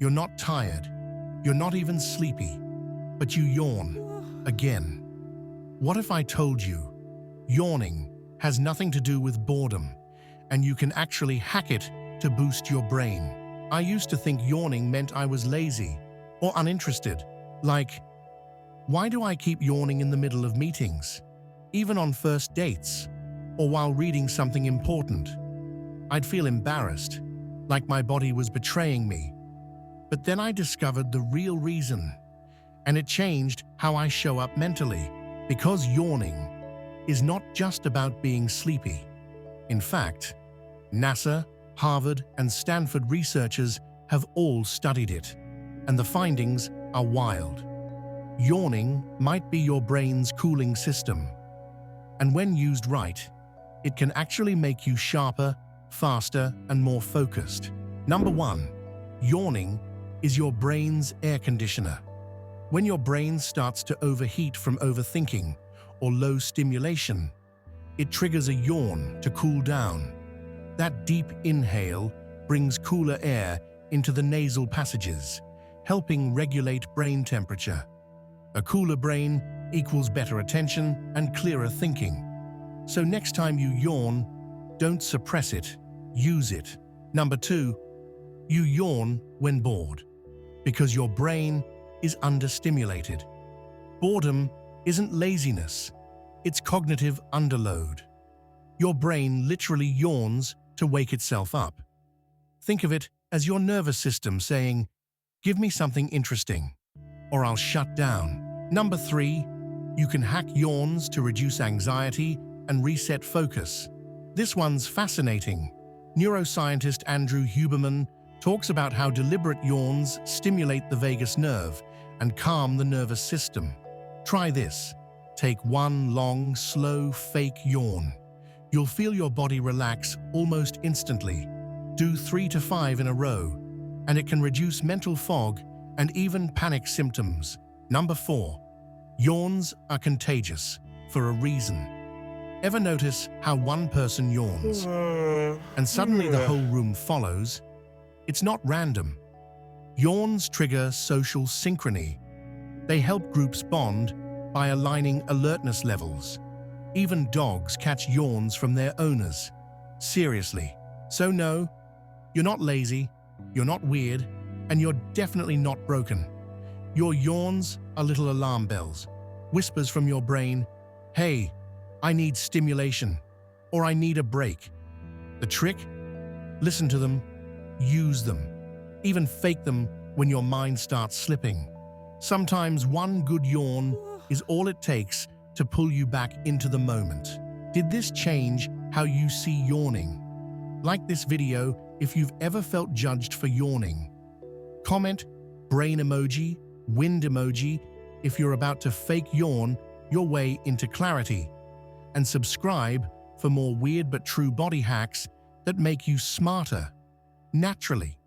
You're not tired. You're not even sleepy. But you yawn again. What if I told you yawning has nothing to do with boredom, and you can actually hack it to boost your brain? I used to think yawning meant I was lazy or uninterested. Like, why do I keep yawning in the middle of meetings? Even on first dates, or while reading something important. I'd feel embarrassed, like my body was betraying me. But then I discovered the real reason, and it changed how I show up mentally. Because yawning is not just about being sleepy. In fact, NASA, Harvard, and Stanford researchers have all studied it, and the findings are wild. Yawning might be your brain's cooling system, and when used right, it can actually make you sharper, faster, and more focused. Number 1. Yawning is your brain's air conditioner. When your brain starts to overheat from overthinking or low stimulation, it triggers a yawn to cool down. That deep inhale brings cooler air into the nasal passages, helping regulate brain temperature. A cooler brain equals better attention and clearer thinking. So next time you yawn, don't suppress it, use it. Number 2, you yawn when bored, because your brain is understimulated. Boredom isn't laziness, it's cognitive underload. Your brain literally yawns to wake itself up. Think of it as your nervous system saying, "Give me something interesting, or I'll shut down." Number 3, you can hack yawns to reduce anxiety and reset focus. This one's fascinating. Neuroscientist Andrew Huberman talks about how deliberate yawns stimulate the vagus nerve and calm the nervous system. Try this. Take one long, slow, fake yawn. You'll feel your body relax almost instantly. Do 3 to 5 in a row, and it can reduce mental fog and even panic symptoms. Number 4. Yawns are contagious for a reason. Ever notice how one person yawns, and suddenly the whole room follows? It's not random. Yawns trigger social synchrony. They help groups bond by aligning alertness levels. Even dogs catch yawns from their owners. Seriously. So no, you're not lazy, you're not weird, and you're definitely not broken. Your yawns are little alarm bells, whispers from your brain, "Hey, I need stimulation," or "I need a break." The trick? Listen to them, use them, even fake them when your mind starts slipping. Sometimes one good yawn is all it takes to pull you back into the moment. Did this change how you see yawning? Like this video if you've ever felt judged for yawning. Comment, brain emoji, wind emoji if you're about to fake yawn your way into clarity. And subscribe for more weird but true body hacks that make you smarter, naturally.